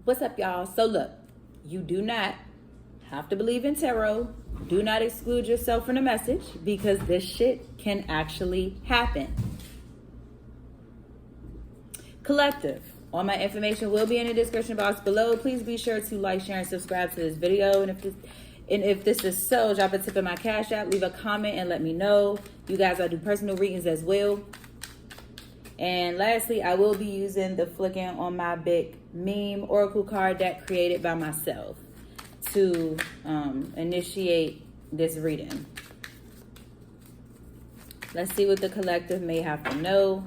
What's up, y'all? So look, you do not have to believe in tarot. Do not exclude yourself from the message because this shit can actually happen. Collective. All my information will be in the description box below. Please be sure to like, share, and subscribe to this video. And if this is so, drop a tip in my Cash App, leave a comment, and let me know. You guys, I do personal readings as well. And lastly, I will be using the flicking on my big meme oracle card deck created by myself to initiate this reading. Let's see what the collective may have to know.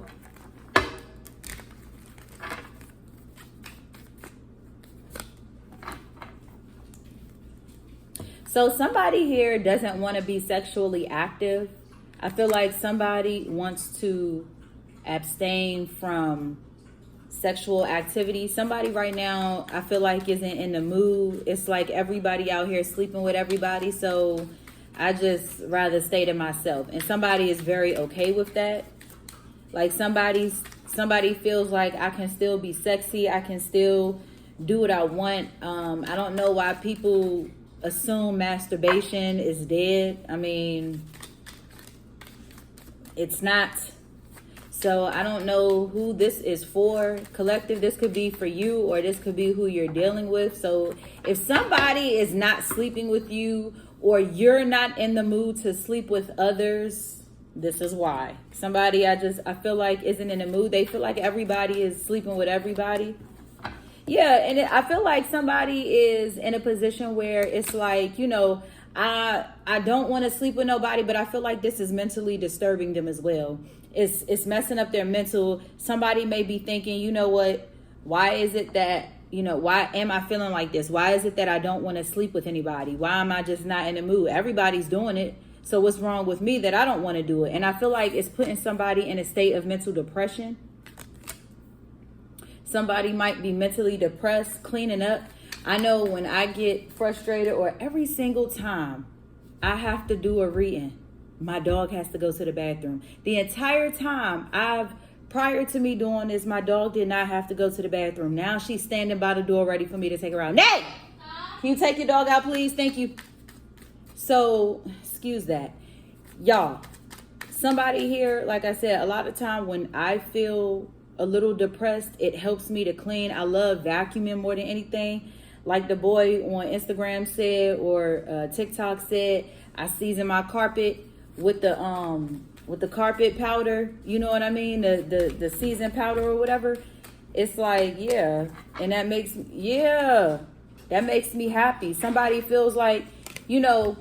So somebody here doesn't want to be sexually active. I feel like somebody wants to abstain from sexual activity. Somebody right now, I feel like, isn't in the mood. It's like everybody out here sleeping with everybody. So I just rather stay to myself. And somebody is very okay with that. Like somebody feels like I can still be sexy. I can still do what I want. I don't know why people assume masturbation is dead. I mean, it's not. So I don't know who this is for. Collective, this could be for you or this could be who you're dealing with. So if somebody is not sleeping with you or you're not in the mood to sleep with others, this is why. Somebody I feel like isn't in the mood. They feel like everybody is sleeping with everybody. Yeah, and I feel like somebody is in a position where it's like, you know, I don't want to sleep with nobody, but I feel like this is mentally disturbing them as well. It's messing up their mental. Somebody may be thinking, you know what, why is it that, you know, why am I feeling like this? Why is it that I don't want to sleep with anybody? Why am I just not in the mood? Everybody's doing it. So what's wrong with me that I don't want to do it? And I feel like it's putting somebody in a state of mental depression. Somebody might be mentally depressed, cleaning up. I know when I get frustrated or every single time I have to do a reading, my dog has to go to the bathroom. The entire time prior to me doing this, my dog did not have to go to the bathroom. Now she's standing by the door ready for me to take her out. Nay! Can you take your dog out, please? Thank you. So, excuse that. Y'all, somebody here, like I said, a lot of time when I feel a little depressed, it helps me to clean. I love vacuuming more than anything. Like the boy on Instagram said, or TikTok said, I season my carpet with the carpet powder, you know what I mean? The seasoned powder or whatever. It's like, yeah. And that makes me happy. Somebody feels like, you know,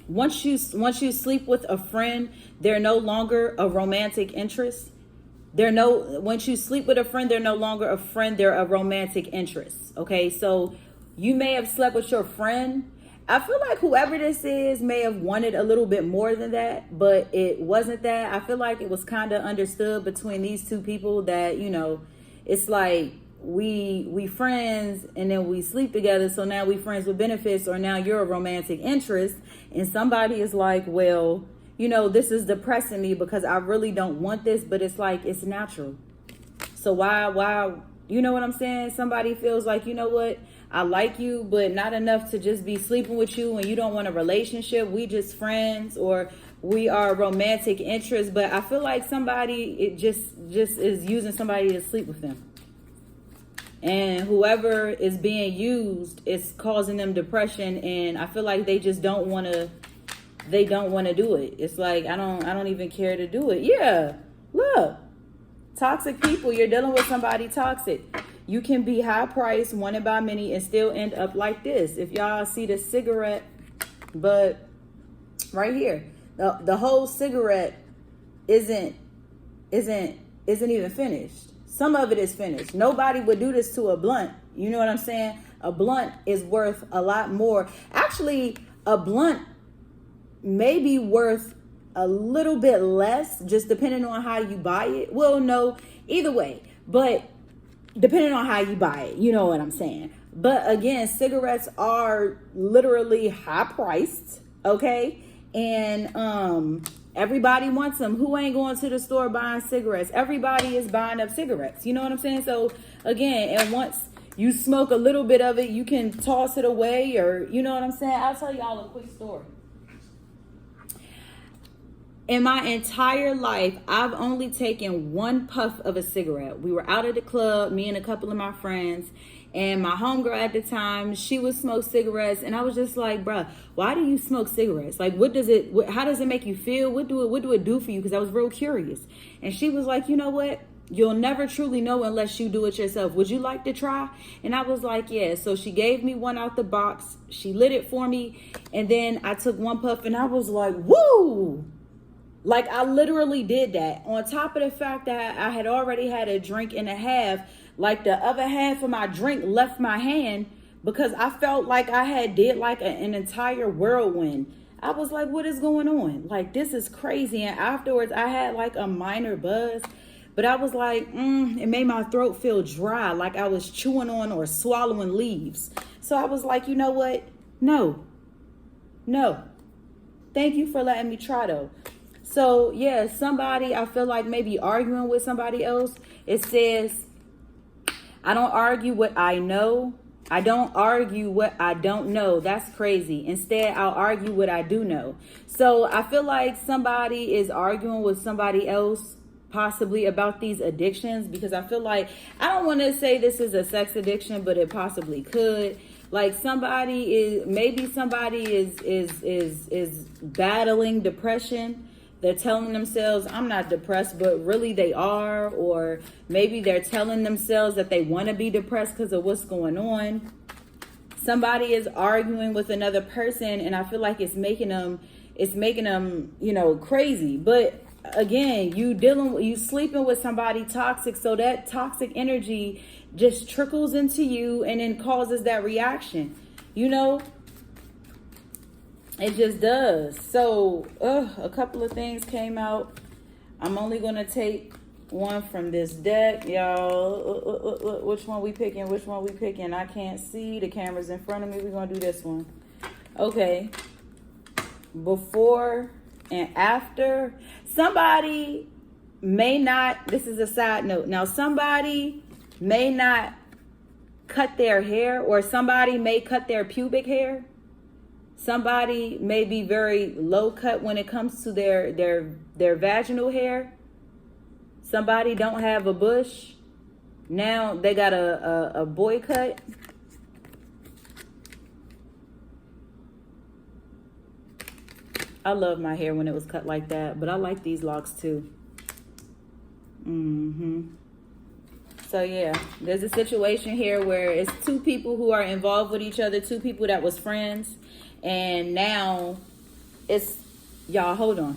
once you sleep with a friend, they're no longer a romantic interest. Once you sleep with a friend, they're no longer a friend, they're a romantic interest. Okay, so you may have slept with your friend. I feel like whoever this is may have wanted a little bit more than that, but it wasn't that. I feel like it was kind of understood between these two people that, you know, it's like we friends and then we sleep together. So now we friends with benefits, or now you're a romantic interest. And somebody is like, well, you know, this is depressing me because I really don't want this, but it's like, it's natural. So why, you know what I'm saying? Somebody feels like, you know what? I like you, but not enough to just be sleeping with you, and you don't want a relationship. We just friends, or we are romantic interests. But I feel like somebody, it just is using somebody to sleep with them. And whoever is being used is causing them depression, and I feel like they just don't want to do it. It's like, I don't even care to do it. Yeah, look, toxic people, you're dealing with somebody toxic. You can be high priced, wanted by many, and still end up like this. If y'all see the cigarette, but right here, the whole cigarette isn't even finished. Some of it is finished. Nobody would do this to a blunt. You know what I'm saying? A blunt is worth a lot more. Actually, a blunt may be worth a little bit less, just depending on how you buy it. Well, no, either way, but depending on how you buy it, you know what I'm saying? But again, cigarettes are literally high priced, okay? And Everybody wants them. Who ain't going to the store buying cigarettes? Everybody is buying up cigarettes. You know what I'm saying? So again, and once you smoke a little bit of it, you can toss it away, or you know what I'm saying? I'll tell y'all a quick story. In my entire life, I've only taken one puff of a cigarette. We were out at the club, me and a couple of my friends, and my homegirl at the time, she would smoke cigarettes, and I was just like, bruh, why do you smoke cigarettes? Like, how does it make you feel? What do it do for you? Because I was real curious. And she was like, you know what? You'll never truly know unless you do it yourself. Would you like to try? And I was like, yeah. So she gave me one out the box. She lit it for me. And then I took one puff and I was like, woo! Like, I literally did that. On top of the fact that I had already had a drink and a half, like the other half of my drink left my hand because I felt like I had did like an entire whirlwind. I was like, what is going on? Like, this is crazy. And afterwards, I had like a minor buzz. But I was like, it made my throat feel dry, like I was chewing on or swallowing leaves. So I was like, you know what? No. Thank you for letting me try though. So yeah, somebody, I feel like maybe arguing with somebody else. It says, I don't argue what I know. I don't argue what I don't know. That's crazy. Instead, I'll argue what I do know. So I feel like somebody is arguing with somebody else possibly about these addictions, because I feel like, I don't want to say this is a sex addiction, but it possibly could. Like somebody is battling depression. They're telling themselves, I'm not depressed, but really they are. Or maybe they're telling themselves that they want to be depressed because of what's going on. Somebody is arguing with another person, and I feel like it's making them, crazy. But again, you sleeping with somebody toxic, so that toxic energy just trickles into you and then causes that reaction. It just does. So a couple of things came out. I'm only gonna take one from this deck, y'all. Which one we picking? I can't see, the camera's in front of me. We're gonna do this one. Okay, before and after. Somebody may not, this is a side note. Now, somebody may not cut their hair, or somebody may cut their pubic hair. Somebody may be very low cut when it comes to their vaginal hair. Somebody don't have a bush. Now they got a boy cut. I love my hair when it was cut like that, but I like these locks too. So yeah, there's a situation here where it's two people who are involved with each other, two people that was friends, and now it's, y'all, hold on.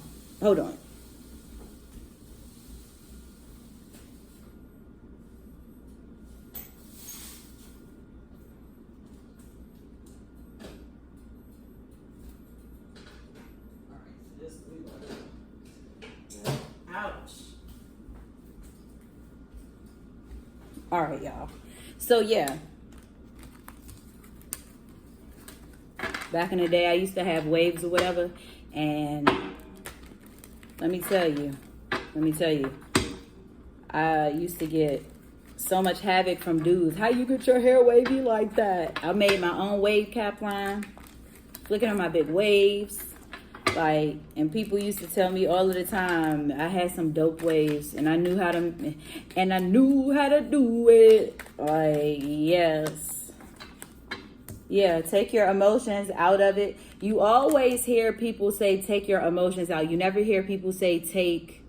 All right, y'all. So yeah, back in the day, I used to have waves or whatever, and let me tell you, I used to get so much havoc from dudes. How you get your hair wavy like that? I made my own wave cap line, flicking on my big waves. Like, and people used to tell me all of the time I had some dope waves, and I knew how to do it. Like, yes. Yeah, take your emotions out of it. You always hear people say take your emotions out. You never hear people say take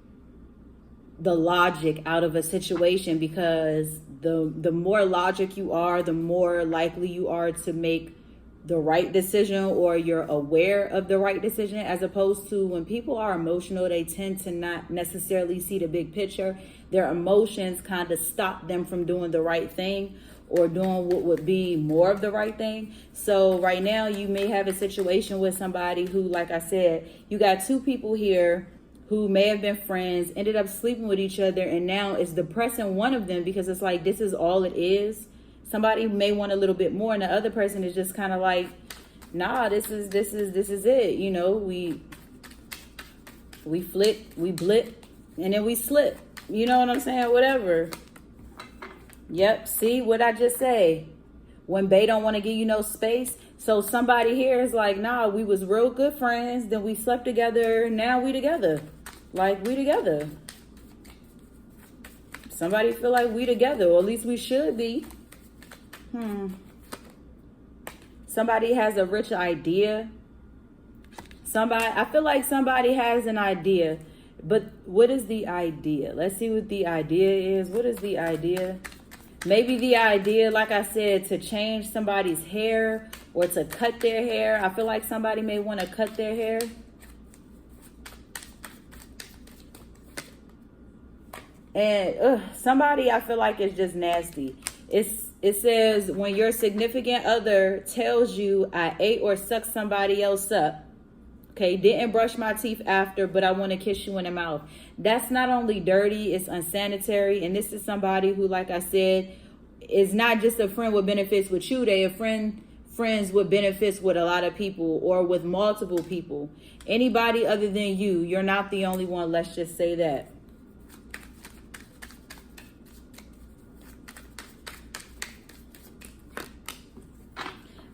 the logic out of a situation, because the more logic you are, the more likely you are to make the right decision, or you're aware of the right decision, as opposed to when people are emotional, they tend to not necessarily see the big picture. Their emotions kind of stop them from doing the right thing, or doing what would be more of the right thing. So right now you may have a situation with somebody who, like I said, you got two people here who may have been friends, ended up sleeping with each other, and now it's depressing one of them because it's like, this is all it is. Somebody may want a little bit more, and the other person is just kind of like, nah, this is it. We flick, we blip, and then we slip. You know what I'm saying? Whatever. Yep. See what I just say? When they don't want to give you no space. So somebody here is like, nah, we was real good friends. Then we slept together. Now we together. Like, we together. Somebody feel like we together, or at least we should be. Somebody has a rich idea. I feel like somebody has an idea. But what is the idea? Let's see what the idea is. What is the idea? Maybe the idea, like I said, to change somebody's hair or to cut their hair. I feel like somebody may want to cut their hair. And somebody I feel like is just nasty. It says, when your significant other tells you, I ate or sucked somebody else up. Okay, didn't brush my teeth after, but I want to kiss you in the mouth. That's not only dirty, it's unsanitary. And this is somebody who, like I said, is not just a friend with benefits with you. They are friends with benefits with a lot of people or with multiple people. Anybody other than you, you're not the only one. Let's just say that.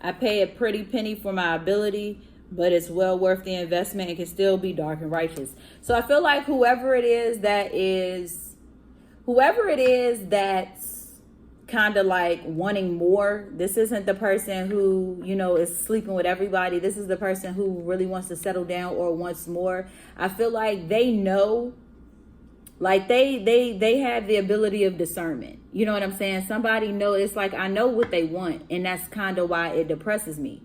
I pay a pretty penny for my ability, but it's well worth the investment and can still be dark and righteous. So I feel like whoever it is that's kind of like wanting more, this isn't the person who, you know, is sleeping with everybody. This is the person who really wants to settle down or wants more. I feel like they know, like they have the ability of discernment. You know what I'm saying? Somebody know, it's like, I know what they want, and that's kind of why it depresses me.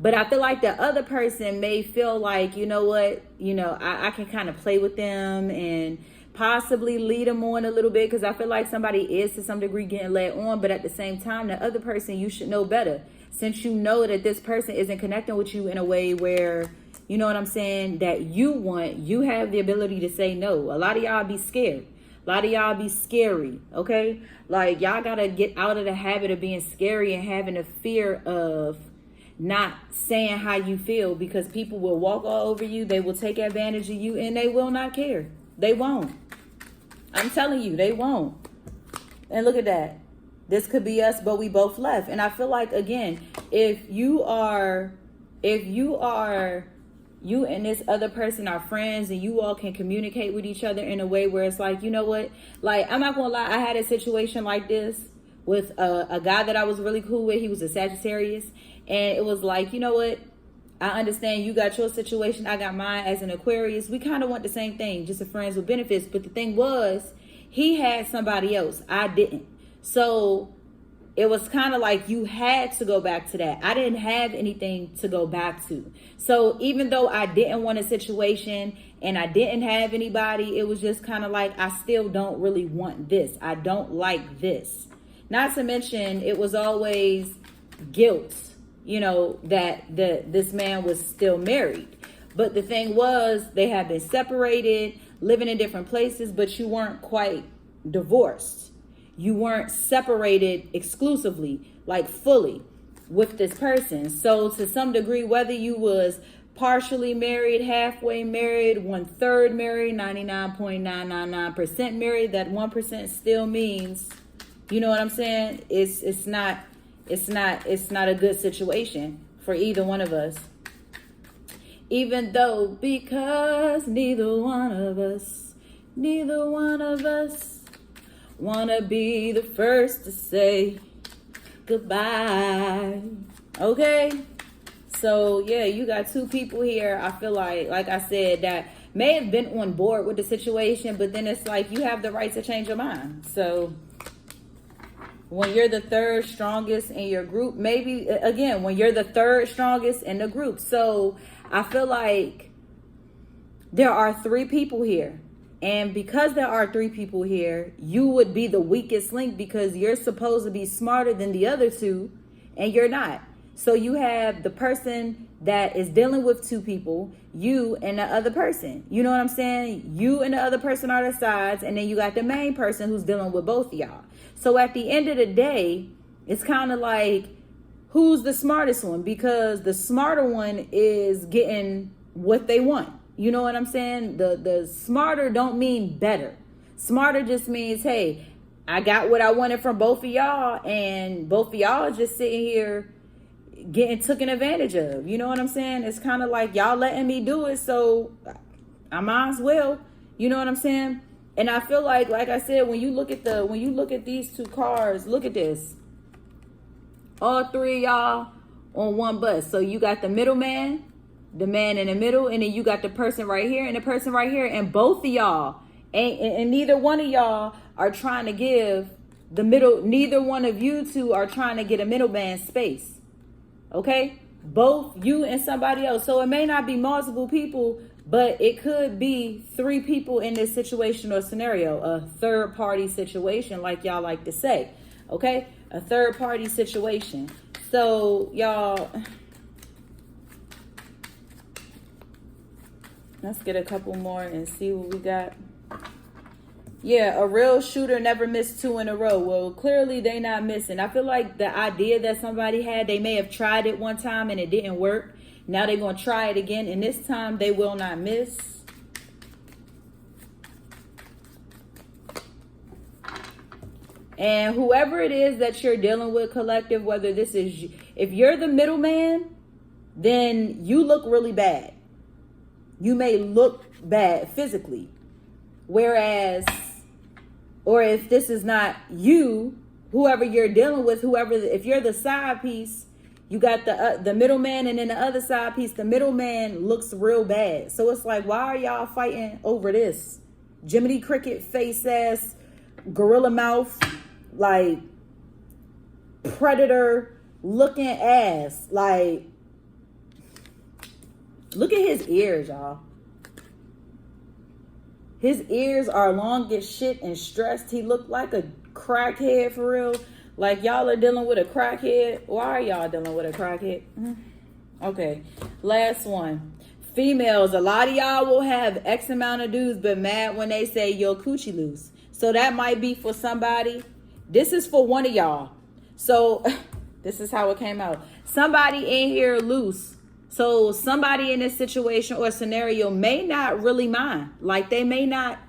But I feel like the other person may feel like, you know what, you know, I can kind of play with them and possibly lead them on a little bit, because I feel like somebody is to some degree getting led on. But at the same time, the other person, you should know better, since you know that this person isn't connecting with you in a way where, you know what I'm saying, that you want. You have the ability to say no. A lot of y'all be scared. A lot of y'all be scary, okay? Like, y'all got to get out of the habit of being scary and having a fear of not saying how you feel, because people will walk all over you. They will take advantage of you, and they will not care. They won't. I'm telling you, they won't. And look at that. This could be us, but we both left. And I feel like, again, if you and this other person are friends, and you all can communicate with each other in a way where it's like, you know what, like, I'm not gonna lie, I had a situation like this with a guy that I was really cool with. He was a Sagittarius, and it was like, you know what, I understand you got your situation, I got mine as an Aquarius. We kind of want the same thing, just a friends with benefits. But the thing was, he had somebody else, I didn't. So it was kind of like you had to go back to that. I didn't have anything to go back to. So even though I didn't want a situation and I didn't have anybody, it was just kind of like, I still don't really want this. I don't like this. Not to mention, it was always guilt, you know, that this man was still married. But the thing was, they had been separated, living in different places, but you weren't quite divorced. You weren't separated exclusively, like fully, with this person. So to some degree, whether you was partially married, halfway married, 1/3 married, 99.999% married, that 1% still means, you know what I'm saying? It's not a good situation for either one of us. Even though, because neither one of us wanna be the first to say goodbye. Okay? So yeah, you got two people here, I feel like I said, that may have been on board with the situation, but then it's like, you have the right to change your mind. So when you're the third strongest in your group, maybe, again, when you're the third strongest in the group. So I feel like there are 3 people here. And because there are 3 people here, you would be the weakest link, because you're supposed to be smarter than the other 2, and you're not. So you have the person that is dealing with 2 people, you and the other person. You know what I'm saying? You and the other person are the sides, and then you got the main person who's dealing with both of y'all. So at the end of the day, it's kind of like, who's the smartest one? Because the smarter one is getting what they want. You know what I'm saying? The smarter don't mean better. Smarter just means, hey, I got what I wanted from both of y'all, and both of y'all just sitting here getting taken advantage of. You know what I'm saying? It's kind of like y'all letting me do it, so I might as well. You know what I'm saying? And I feel like I said, when you look at these two cards, look at this. All three of y'all on one bus. So you got the middleman, the man in the middle, and then you got the person right here and the person right here, and both of y'all and neither one of y'all are trying to give the middle. Neither one of you two are trying to get a middleman space. Okay? Both you and somebody else. So it may not be multiple people, but it could be three people in this situation or scenario, a third party situation, like y'all like to say. Okay? A third party situation. So y'all, let's get a couple more and see what we got. Yeah, a real shooter never missed two in a row. Well, clearly they not missing. I feel like the idea that somebody had, they may have tried it one time and it didn't work. Now they're going to try it again, and this time they will not miss. And whoever it is that you're dealing with, collective, whether this is, if you're the middleman, then you look really bad. You may look bad physically. Whereas, or if this is not you, whoever you're dealing with, if you're the side piece, you got the middleman, and then the other side piece, the middleman looks real bad. So it's like, why are y'all fighting over this? Jiminy Cricket face ass, gorilla mouth, like predator looking ass. Like, look at his ears, y'all. His ears are long as shit and stressed. He looked like a crackhead for real. Like, y'all are dealing with a crackhead. Why are y'all dealing with a crackhead? Okay, last one. Females, a lot of y'all will have X amount of dudes, but mad when they say your coochie loose. So that might be for somebody. This is for one of y'all. So this is how it came out. Somebody in here loose. So somebody in this situation or scenario may not really mind. Like, they may not,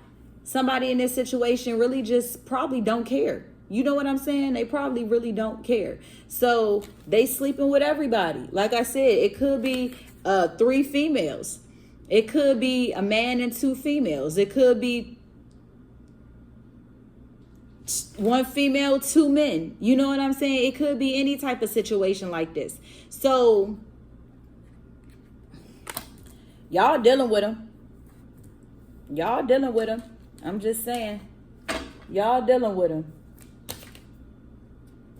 somebody in this situation really just probably don't care. You know what I'm saying? They probably really don't care. So they sleeping with everybody. Like I said, it could be 3 females. It could be a man and 2 females. It could be 1 female, 2 men. You know what I'm saying? It could be any type of situation like this. So y'all dealing with them. Y'all dealing with them. I'm just saying. Y'all dealing with them.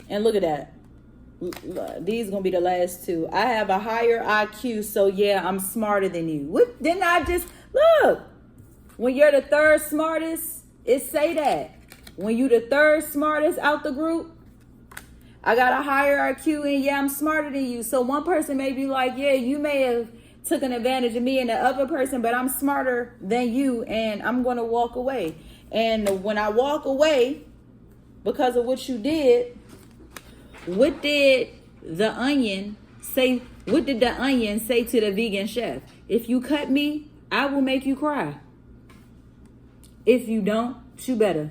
And look at that. These gonna be the last 2. I have a higher IQ, so yeah, I'm smarter than you. What? Didn't I just look? When you're the third smartest, it say that. When you the third smartest out the group, I got a higher IQ, and yeah, I'm smarter than you. So one person may be like, yeah, you may have taken advantage of me and the other person, but I'm smarter than you, and I'm gonna walk away. And when I walk away because of what you did, what did the onion say? What did the onion say to the vegan chef? If you cut me, I will make you cry. If you don't, you better.